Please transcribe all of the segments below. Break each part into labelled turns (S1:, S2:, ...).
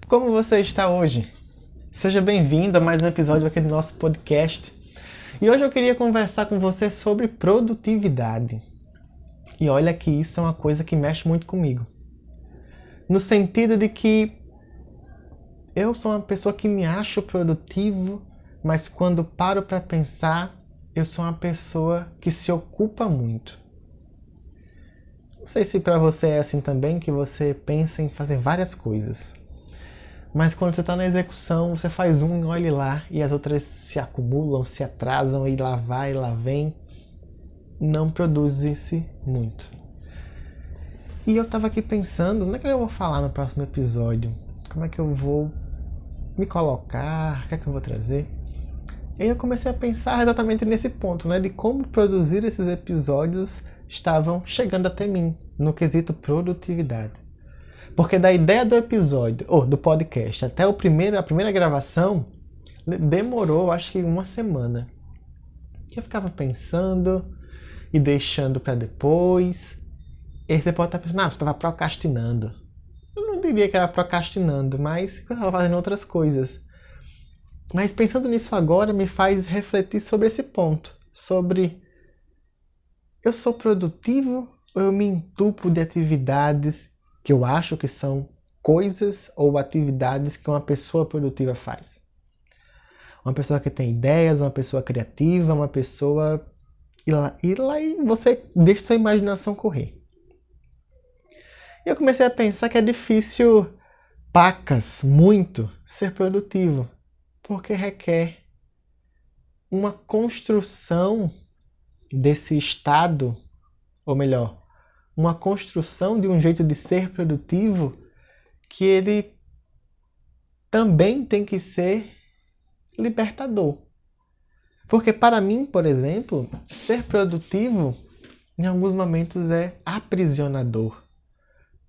S1: Como você está hoje? Seja bem-vindo a mais um episódio aqui do nosso podcast. E hoje eu queria conversar com você sobre produtividade. E olha que isso é uma coisa que mexe muito comigo. No sentido de que eu sou uma pessoa que me acho produtivo, mas quando paro para pensar, eu sou uma pessoa que se ocupa muito. Não sei se para você é assim também, que você pensa em fazer várias coisas. Mas quando você está na execução, você faz um e olhe lá, e as outras se acumulam, se atrasam, e lá vai, lá vem. Não produz-se muito. E eu estava aqui pensando, como é que eu vou falar no próximo episódio? Como é que eu vou me colocar? O que é que eu vou trazer? E aí eu comecei a pensar exatamente nesse ponto, né? De como produzir esses episódios estavam chegando até mim, no quesito produtividade. Porque da ideia do episódio, ou do podcast, até a primeira gravação, demorou acho que uma semana. Eu ficava pensando e deixando para depois. E aí você pode estar pensando, você estava procrastinando. Eu não diria que era procrastinando, mas eu estava fazendo outras coisas. Mas pensando nisso agora me faz refletir sobre esse ponto. Sobre, eu sou produtivo ou eu me entupo de atividades que eu acho que são coisas ou atividades que uma pessoa produtiva faz. Uma pessoa que tem ideias, uma pessoa criativa, uma pessoa... E lá e você deixa sua imaginação correr. E eu comecei a pensar que é difícil, muito, ser produtivo. Porque requer uma construção desse estado, ou melhor, uma construção de um jeito de ser produtivo que ele também tem que ser libertador. Porque para mim, por exemplo, ser produtivo em alguns momentos é aprisionador.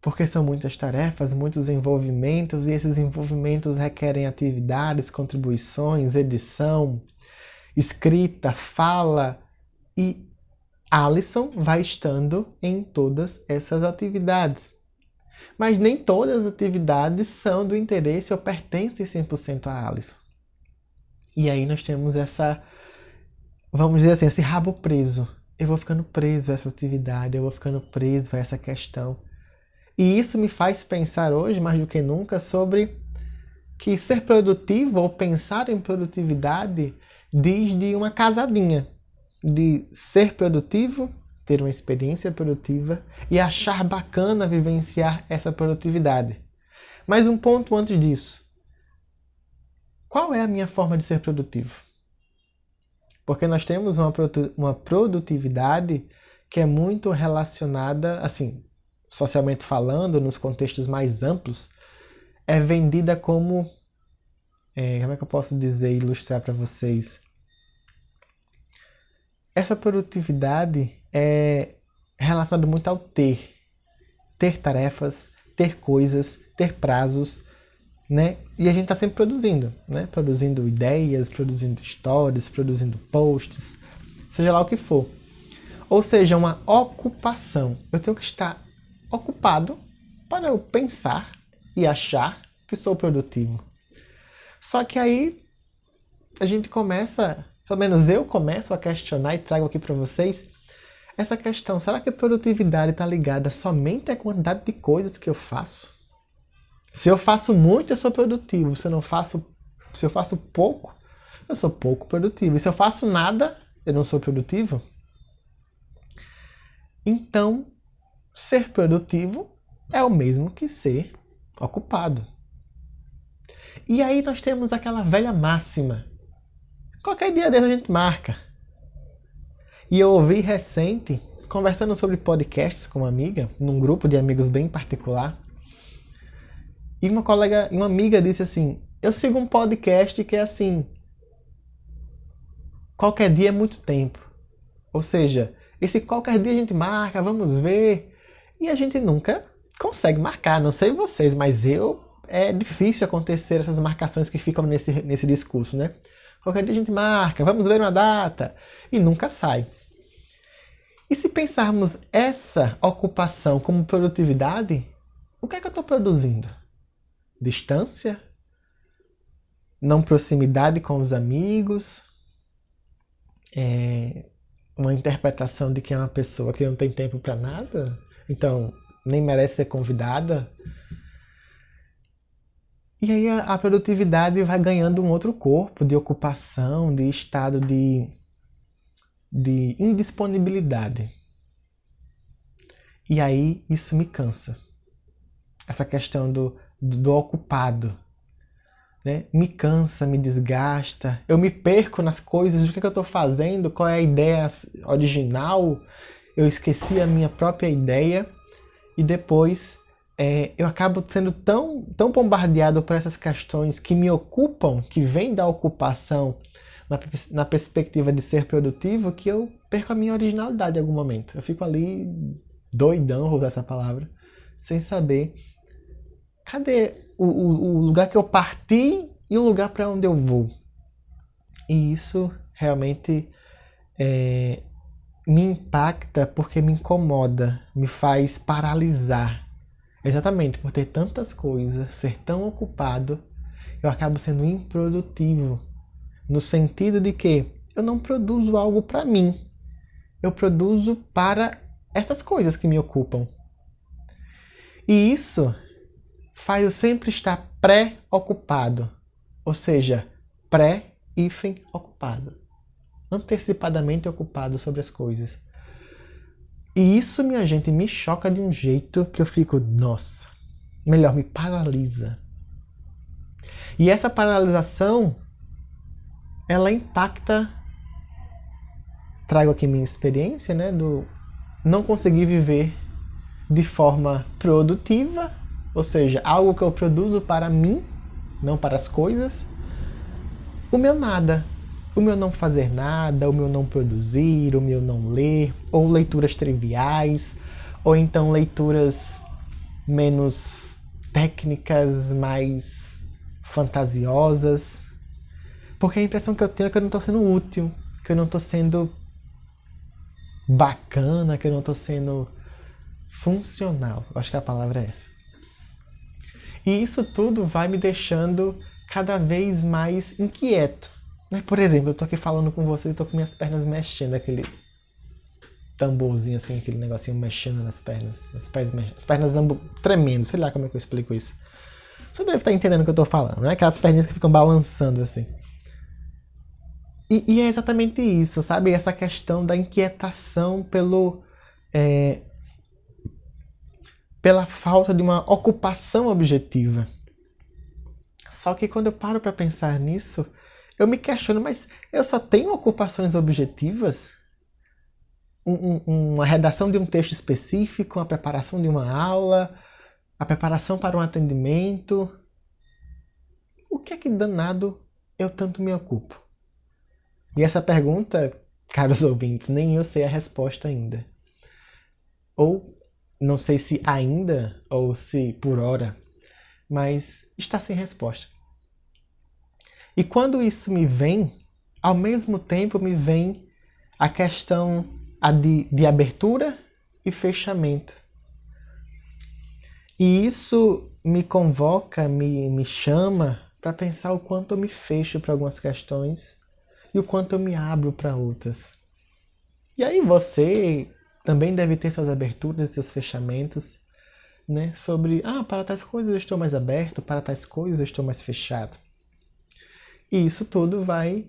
S1: Porque são muitas tarefas, muitos envolvimentos, e esses envolvimentos requerem atividades, contribuições, edição, escrita, fala, e Alisson vai estando em todas essas atividades. Mas nem todas as atividades são do interesse ou pertencem 100% a Alisson. E aí nós temos vamos dizer assim, esse rabo preso. Eu vou ficando preso a essa atividade, eu vou ficando preso a essa questão. E isso me faz pensar hoje, mais do que nunca, sobre que ser produtivo ou pensar em produtividade diz de uma casadinha. De ser produtivo, ter uma experiência produtiva e achar bacana vivenciar essa produtividade. Mas um ponto antes disso. Qual é a minha forma de ser produtivo? Porque nós temos uma produtividade que é muito relacionada, assim, socialmente falando, nos contextos mais amplos, é vendida como... como é que eu posso dizer, ilustrar para vocês? Essa produtividade é relacionada muito ao ter. Ter tarefas, ter coisas, ter prazos, né? E a gente está sempre produzindo, né? Produzindo ideias, produzindo stories, produzindo posts, seja lá o que for. Ou seja, uma ocupação. Eu tenho que estar ocupado para eu pensar e achar que sou produtivo. Só que aí a gente começa... Pelo menos eu começo a questionar e trago aqui para vocês essa questão. Será que a produtividade está ligada somente à quantidade de coisas que eu faço? Se eu faço muito, eu sou produtivo. Se eu faço pouco, eu sou pouco produtivo. E se eu faço nada, eu não sou produtivo? Então, ser produtivo é o mesmo que ser ocupado. E aí nós temos aquela velha máxima. Qualquer dia desse a gente marca. E eu ouvi recente, conversando sobre podcasts com uma amiga, num grupo de amigos bem particular, e uma amiga disse assim, eu sigo um podcast que é assim, qualquer dia é muito tempo. Ou seja, esse qualquer dia a gente marca, vamos ver, e a gente nunca consegue marcar, não sei vocês, mas é difícil acontecer essas marcações que ficam nesse discurso, né? Qualquer dia a gente marca, vamos ver uma data, e nunca sai. E se pensarmos essa ocupação como produtividade, o que é que eu estou produzindo? distância, não proximidade com os amigos, uma interpretação de que é uma pessoa que não tem tempo para nada, então nem merece ser convidada. E aí a produtividade vai ganhando um outro corpo de ocupação, de estado de indisponibilidade. E aí isso me cansa. Essa questão do ocupado, né? Me cansa, me desgasta. Eu me perco nas coisas, do que eu estou fazendo, qual é a ideia original. Eu esqueci a minha própria ideia e depois eu acabo sendo tão bombardeado por essas questões que me ocupam, que vêm da ocupação na perspectiva de ser produtivo, que eu perco a minha originalidade em algum momento. Eu fico ali doidão, vou usar essa palavra, sem saber cadê o lugar que eu parti e o lugar para onde eu vou. E isso realmente me impacta porque me incomoda, me faz paralisar. Exatamente, por ter tantas coisas, ser tão ocupado, eu acabo sendo improdutivo. No sentido de que eu não produzo algo para mim. Eu produzo para essas coisas que me ocupam. E isso faz eu sempre estar pré-ocupado. Ou seja, pré-ocupado. Antecipadamente ocupado sobre as coisas. E isso, minha gente, me choca de um jeito que eu fico, nossa, melhor, me paralisa. E essa paralisação, ela impacta, trago aqui minha experiência, né, do não conseguir viver de forma produtiva, ou seja, algo que eu produzo para mim, não para as coisas, o meu nada. O meu não fazer nada, o meu não produzir, o meu não ler, ou leituras triviais, ou então leituras menos técnicas, mais fantasiosas. Porque a impressão que eu tenho é que eu não estou sendo útil, que eu não estou sendo bacana, que eu não estou sendo funcional. Eu acho que a palavra é essa. E isso tudo vai me deixando cada vez mais inquieto. Por exemplo, eu tô aqui falando com vocês e tô com minhas pernas mexendo, aquele tamborzinho assim, aquele negocinho mexendo nas pernas. As pernas tremendo, sei lá como é que eu explico isso. Você deve estar entendendo o que eu tô falando, né? Aquelas perninhas que ficam balançando assim. E é exatamente isso, sabe? Essa questão da inquietação pela falta de uma ocupação objetiva. Só que quando eu paro para pensar nisso, eu me questiono, mas eu só tenho ocupações objetivas? Uma redação de um texto específico, a preparação de uma aula, a preparação para um atendimento. O que é que danado eu tanto me ocupo? E essa pergunta, caros ouvintes, nem eu sei a resposta ainda. Ou, não sei se ainda, ou se por hora, mas está sem resposta. E quando isso me vem, ao mesmo tempo me vem a questão de abertura e fechamento. E isso me convoca, me chama para pensar o quanto eu me fecho para algumas questões e o quanto eu me abro para outras. E aí você também deve ter suas aberturas e seus fechamentos, né? Sobre, para tais coisas eu estou mais aberto, para tais coisas eu estou mais fechado. E isso tudo vai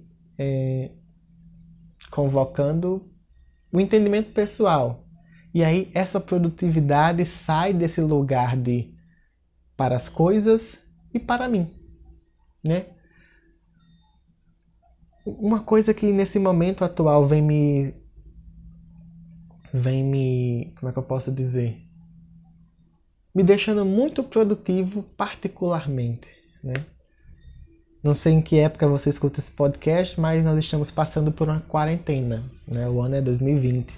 S1: convocando o entendimento pessoal. E aí essa produtividade sai desse lugar de para as coisas e para mim, né? Uma coisa que nesse momento atual vem me, como é que eu posso dizer? Me deixando muito produtivo particularmente, né? Não sei em que época você escuta esse podcast, mas nós estamos passando por uma quarentena, né? O ano é 2020.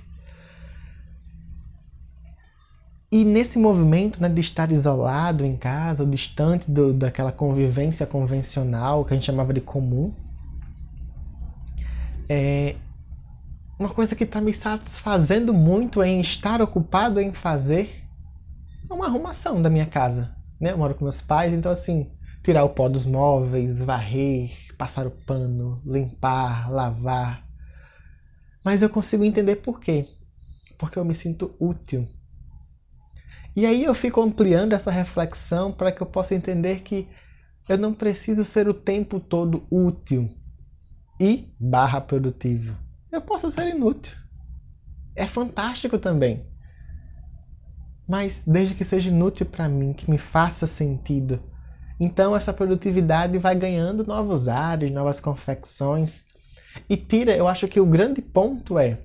S1: E nesse movimento, né, de estar isolado em casa, distante daquela convivência convencional que a gente chamava de comum, uma coisa que está me satisfazendo muito em estar ocupado em fazer uma arrumação da minha casa. né? Eu moro com meus pais, então assim, tirar o pó dos móveis, varrer, passar o pano, limpar, lavar. Mas eu consigo entender por quê. Porque eu me sinto útil. E aí eu fico ampliando essa reflexão para que eu possa entender que eu não preciso ser o tempo todo útil e barra produtivo. Eu posso ser inútil. É fantástico também. Mas desde que seja inútil para mim, que me faça sentido. Então essa produtividade vai ganhando novos ares, novas confecções. E eu acho que o grande ponto é,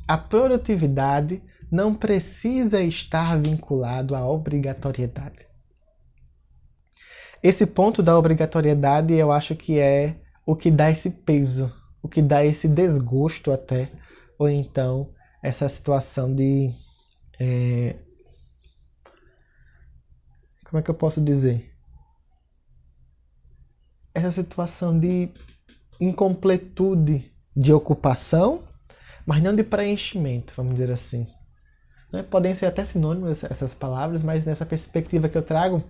S1: a produtividade não precisa estar vinculado à obrigatoriedade. Esse ponto da obrigatoriedade eu acho que é o que dá esse peso, o que dá esse desgosto até, ou então essa situação de... como é que eu posso dizer? Essa situação de incompletude de ocupação, mas não de preenchimento, vamos dizer assim. Podem ser até sinônimos essas palavras, mas nessa perspectiva que eu trago,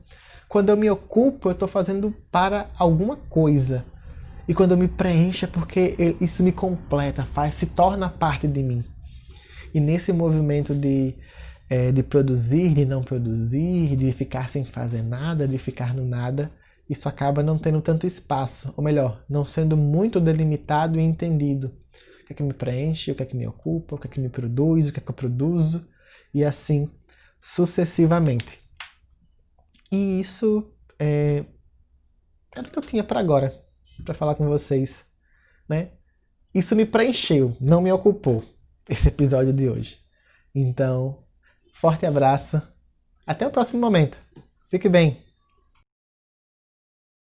S1: quando eu me ocupo, eu estou fazendo para alguma coisa. E quando eu me preencho é porque isso me completa, se torna parte de mim. E nesse movimento de produzir, de não produzir, de ficar sem fazer nada, de ficar no nada, isso acaba não tendo tanto espaço, ou melhor, não sendo muito delimitado e entendido. O que é que me preenche, o que é que me ocupa, o que é que me produz, o que é que eu produzo, e assim sucessivamente. E isso era o que eu tinha para agora, para falar com vocês, né? Isso me preencheu, não me ocupou, esse episódio de hoje. Então, forte abraço, até o próximo momento. Fique bem.